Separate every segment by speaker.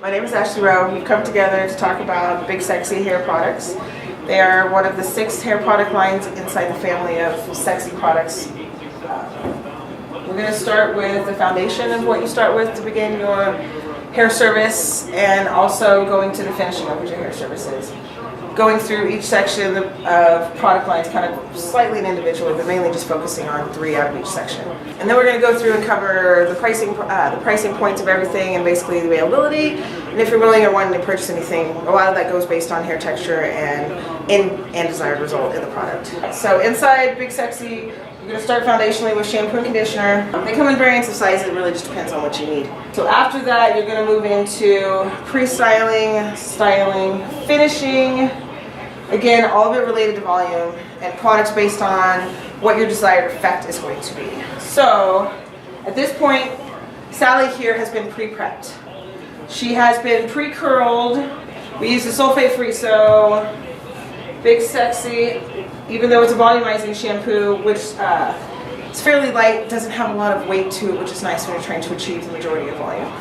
Speaker 1: My name is Ashley Rowe. We've come together to talk about BigSexy hair products. They are one of the 6 hair product lines inside the family of sexy products. We're going to start with the foundation of what you start with to begin your hair service, and also going to the finishing of what your hair service is. Going through each section of product lines kind of slightly and individually, but mainly just focusing on 3 out of each section. And then we're going to go through and cover the pricing points of everything, and basically the availability. And if you're willing or wanting to purchase anything, a lot of that goes based on hair texture and desired result in the product. So inside BigSexy, you're going to start foundationally with shampoo and conditioner. They come in variants of sizes. It really just depends on what you need. So after that, you're going to move into pre-styling, styling, finishing. Again, all of it related to volume and products based on what your desired effect is going to be. So at this point, Sally here has been pre-prepped. She has been pre-curled. We use the sulfate-free, so BigSexy, even though it's a volumizing shampoo, which it's fairly light, doesn't have a lot of weight to it, which is nice when you're trying to achieve the majority of volume.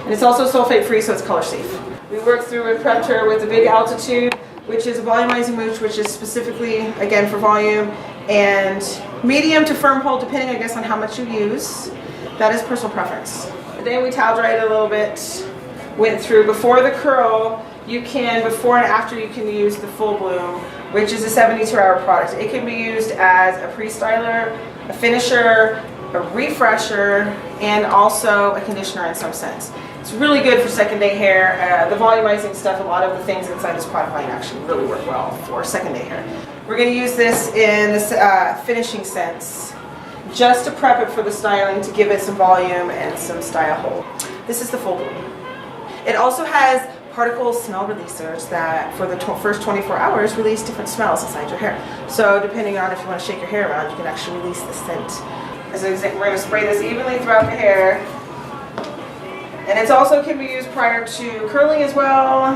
Speaker 1: And it's also sulfate-free, so it's color safe. We worked through and prepped her with the Big Altitude, which is a volumizing mousse, which is specifically, again, for volume, and medium to firm hold, depending, I guess, on how much you use. That is personal preference. And then we towel dried it a little bit, went through before the curl. You can, before and after, you can use the Full Bloom, which is a 72-hour product. It can be used as a pre-styler, a finisher, a refresher, and also a conditioner in some sense. It's really good for second day hair. The volumizing stuff, a lot of the things inside this product line actually really work well for second day hair. We're going to use this in the finishing sense, just to prep it for the styling, to give it some volume and some style hold. This is the Full Bloom. It also has particle smell releasers that for the first 24 hours release different smells inside your hair. So depending on if you want to shake your hair around, you can actually release the scent. As an example, we're going to spray this evenly throughout the hair. And it also can be used prior to curling as well.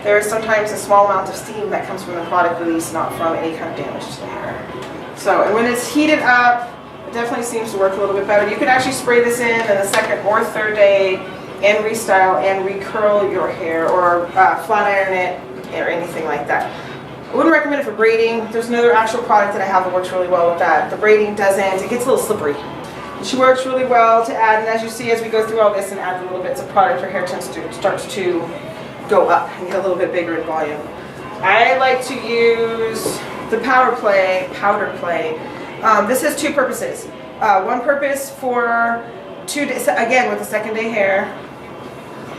Speaker 1: There is sometimes a small amount of steam that comes from the product release, not from any kind of damage to the hair. So, and when it's heated up, it definitely seems to work a little bit better. You can actually spray this in the second or third day and restyle and recurl your hair, or flat iron it, or anything like that. I wouldn't recommend it for braiding. There's another actual product that I have that works really well with that. The braiding doesn't, it gets a little slippery. She works really well to add, and as you see, as we go through all this and add the little bits of product, her hair starts to go up and get a little bit bigger in volume. I like to use the powder play. This has 2 purposes. One purpose for 2 days, again with the second day hair.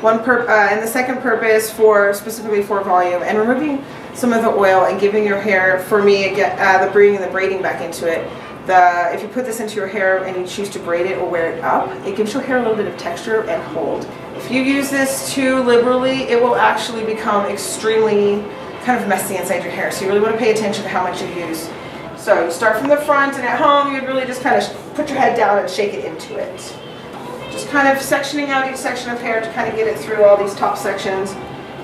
Speaker 1: And the second purpose for specifically for volume and removing some of the oil and giving your hair, for me, the bringing the braiding back into it. If you put this into your hair and you choose to braid it or wear it up, it gives your hair a little bit of texture and hold. If you use this too liberally, it will actually become extremely kind of messy inside your hair. So you really want to pay attention to how much you use. So you start from the front, and at home you'd really just kind of put your head down and shake it into it. Just kind of sectioning out each section of hair to kind of get it through all these top sections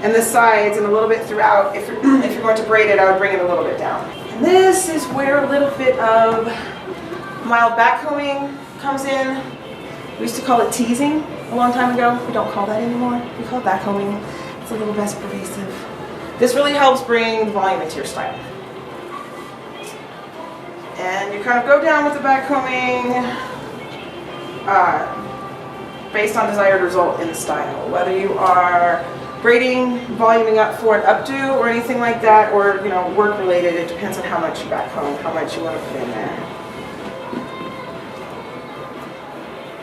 Speaker 1: and the sides, and a little bit throughout. If you're going to braid it, I would bring it a little bit down. And this is where a little bit of mild backcombing comes in. We used to call it teasing a long time ago. We don't call that anymore. We call it backcombing. It's a little less pervasive. This really helps bring volume into your style. And you kind of go down with the backcombing based on desired result in the style. Whether you are braiding, voluming up for an updo or anything like that, or work related, it depends on how much you backcomb, how much you want to put in there.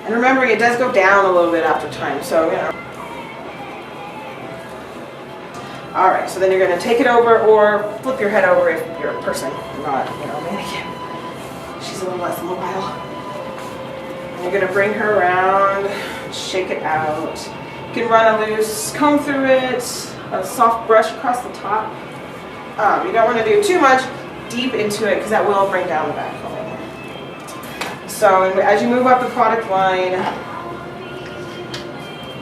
Speaker 1: And remembering, it does go down a little bit after time, so Alright, so then you're going to take it over or flip your head over if you're a person, not a mannequin. She's a little less mobile. And you're going to bring her around, shake it out. You can run a loose comb through it, a soft brush across the top. You don't want to do too much deep into it because that will bring down the backcombing. So as you move up the product line,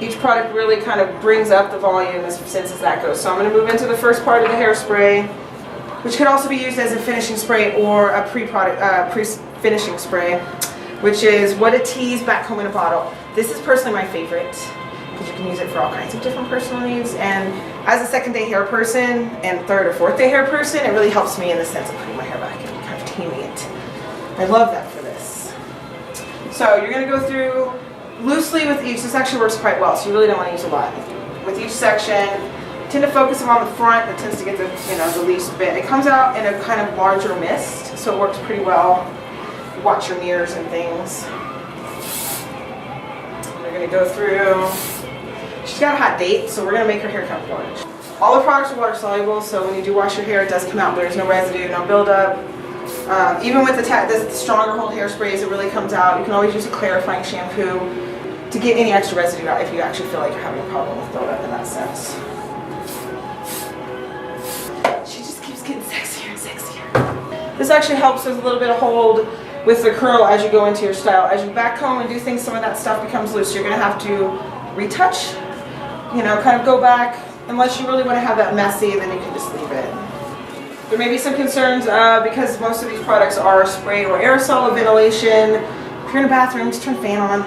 Speaker 1: each product really kind of brings up the volume as that goes. So I'm going to move into the first part of the hairspray, which can also be used as a finishing spray or a pre-finishing spray, which is what a tease back home in a bottle. This is personally my favorite because you can use it for all kinds of different personal needs. And as a second day hair person and third or fourth day hair person, it really helps me in the sense of putting my hair back and kind of taming it. I love that for this. So you're going to go through loosely with each. This actually works quite well, so you really don't want to use a lot. With each section, tend to focus them on the front. That tends to get the, the least bit. It comes out in a kind of larger mist, so it works pretty well. Watch your mirrors and things. We're going to go through. She's got a hot date, so we're going to make her hair kind of orange. All the products are water soluble, so when you do wash your hair, it does come out. There's no residue, no buildup. Even with the stronger hold hairsprays, it really comes out. You can always use a clarifying shampoo to get any extra residue out if you actually feel like you're having a problem with buildup in that sense. She just keeps getting sexier and sexier. This actually helps with a little bit of hold with the curl as you go into your style. As you back comb and do things, some of that stuff becomes loose. You're going to have to retouch, kind of go back. Unless you really want to have that messy, then you can just leave it. There may be some concerns because most of these products are spray or aerosol ventilation. If you're in a bathroom, just turn the fan on,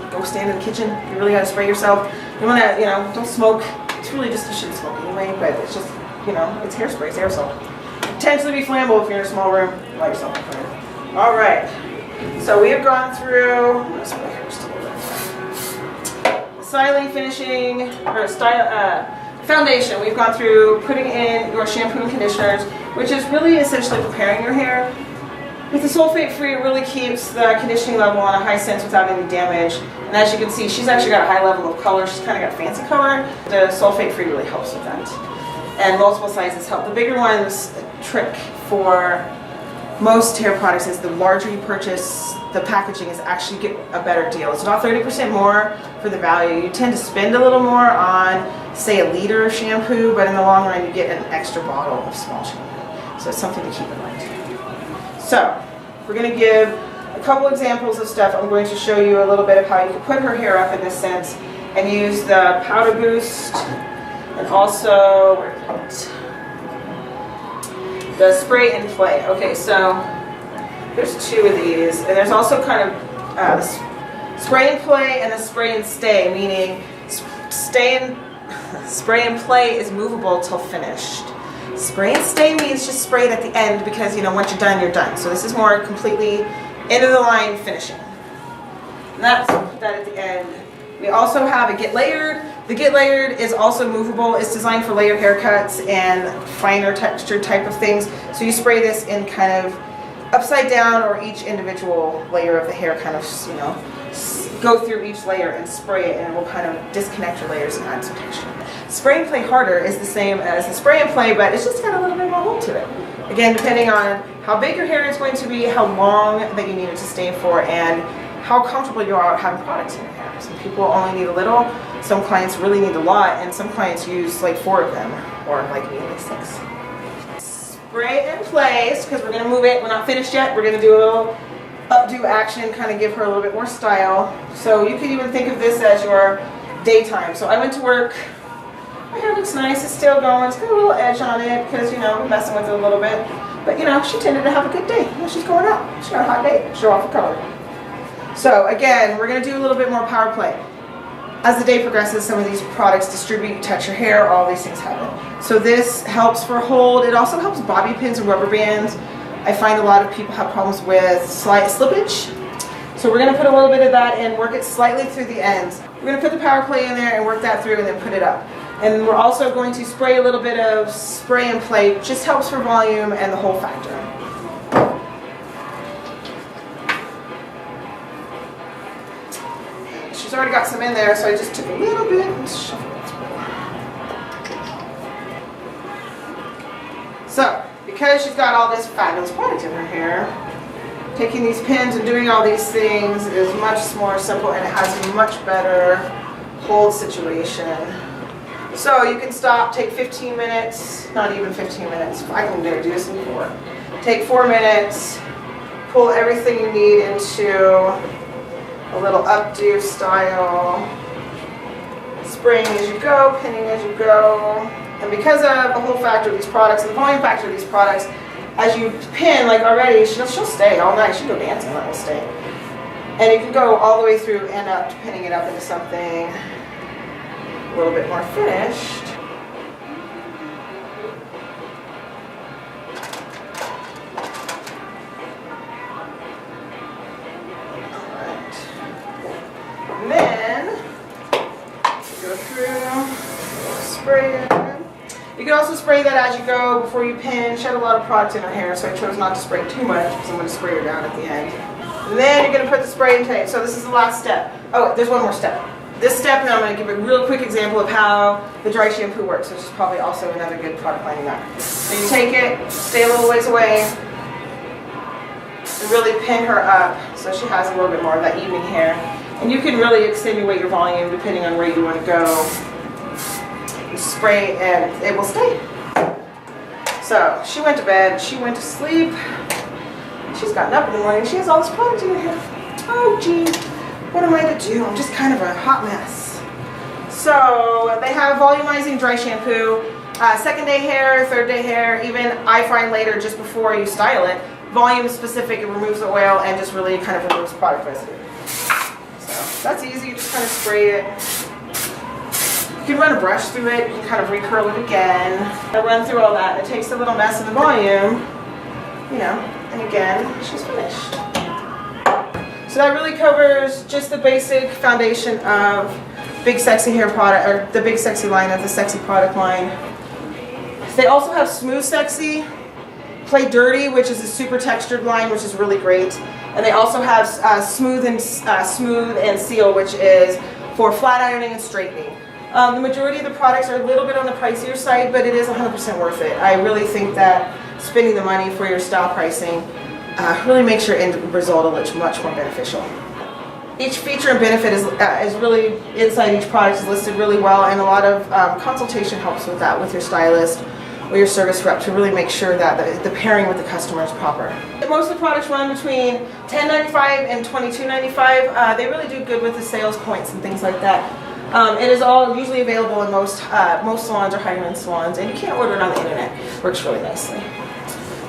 Speaker 1: go stand in the kitchen. You really got to spray yourself. You want to, don't smoke. It's really just, you shouldn't smoke anyway, but it's just, it's hairspray, it's aerosol. Potentially be flammable if you're in a small room. Light yourself on fire. All right, so we have gone through, styling, finishing, or foundation. We've gone through putting in your shampoo and conditioners, which is really essentially preparing your hair. With the sulfate-free, it really keeps the conditioning level on a high sense without any damage. And as you can see, she's actually got a high level of color. She's kind of got fancy color. The sulfate-free really helps with that. And multiple sizes help. The bigger ones, trick for most hair products is the larger you purchase, the packaging is actually get a better deal. It's about 30% more for the value. You tend to spend a little more on, say, a liter of shampoo, but in the long run you get an extra bottle of small shampoo. So it's something to keep in mind. So we're going to give a couple examples of stuff. I'm going to show you a little bit of how you can put her hair up in this sense and use the powder boost and also the spray and play. Okay, so there's two of these, and there's also kind of spray and play and a spray and stay, meaning spray and play is movable till finished. Spray and stay means just spray it at the end because once you're done, you're done. So this is more completely end of the line finishing. And that's that at the end. We also have a get layered. The get layered is also movable. It's designed for layered haircuts and finer texture type of things. So you spray this in kind of upside down or each individual layer of the hair kind of, go through each layer and spray it, and it will kind of disconnect your layers and add some texture. Spray and play harder is the same as the spray and play, but it's just got a little bit more hold to it. Again, depending on how big your hair is going to be, how long that you need it to stay for, and how comfortable you are having products in your hair. Some people only need a little, some clients really need a lot, and some clients use like 4 of them, or like me, like 6. Spray and place, because we're going to move it. We're not finished yet. We're going to do a little updo action, kind of give her a little bit more style. So you could even think of this as your daytime. So I went to work. My hair looks nice. It's still going. It's got a little edge on it because, I'm messing with it a little bit. But, she tended to have a good day. She's going out. She got a hot day. Show off the color. So again, we're going to do a little bit more power play. As the day progresses, some of these products distribute, touch your hair, all these things happen. So this helps for hold. It also helps bobby pins and rubber bands. I find a lot of people have problems with slight slippage. So we're going to put a little bit of that in, work it slightly through the ends. We're going to put the power play in there and work that through and then put it up. And we're also going to spray a little bit of spray and play, just helps for volume and the hold factor. She's already got some in there, so I just took a little bit and shuffled it through. So, because she's got all this fabulous product in her hair, taking these pins and doing all these things is much more simple, and it has a much better hold situation. So you can stop, take 15 minutes, not even 15 minutes, I can do this in 4. Take 4 minutes, pull everything you need into a little updo style, spraying as you go, pinning as you go. And because of the hold factor of these products and the volume factor of these products, as you pin, like already, she'll stay all night. She'll go dancing, that will stay. And you can go all the way through, end up pinning it up into something. a little bit more finished. And then go through, spray it. You can also spray that as you go before you pin. She had a lot of product in her hair, so I chose not to spray too much because I'm going to spray her down at the end. And then you're going to put the spray and tape. So this is the last step. Oh, there's one more step. This step now I'm going to give a real quick example of how the dry shampoo works, which is probably also another good product lining up. So you take it, stay a little ways away, and really pin her up so she has a little bit more of that evening hair. And you can really extenuate your volume depending on where you want to go. You spray and it will stay. So she went to bed, she went to sleep. She's gotten up in the morning, she has all this product in her hair. Oh gee, what am I to do? I'm just kind of a hot mess. So they have volumizing dry shampoo, second day hair, third day hair, even I find later just before you style it, volume specific, it removes the oil and just really kind of removes product residue. So that's easy, you just kind of spray it. You can run a brush through it, you can kind of recurl it again. I run through all that, it takes a little mess of the volume, you know, and again, she's finished. So that really covers just the basic foundation of BigSexy hair product, or the BigSexy line of the Sexy product line. They also have Smooth Sexy, Play Dirty, which is a super textured line, which is really great. And they also have Smooth and Seal, which is for flat ironing and straightening. The majority of the products are a little bit on the pricier side, but it is 100% worth it. I really think that spending the money for your style pricing really makes your end result much more beneficial. Each feature and benefit is really inside each product is listed really well, and a lot of consultation helps with that with your stylist or your service rep to really make sure that the pairing with the customer is proper. Most of the products run between $10.95 and $22.95. They really do good with the sales points and things like that. It is all usually available in most salons or higher-end salons, and you can't order it on the internet. It works really nicely.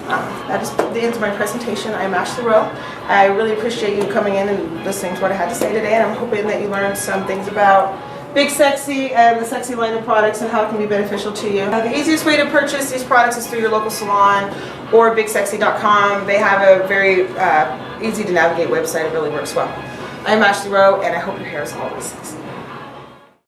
Speaker 1: That is the end of my presentation. I'm Ashley Rowe. I really appreciate you coming in and listening to what I had to say today, and I'm hoping that you learned some things about BigSexy and the Sexy line of products and how it can be beneficial to you. The easiest way to purchase these products is through your local salon or BigSexy.com. They have a very easy to navigate website. It really works well. I'm Ashley Rowe, and I hope your hair is always sexy.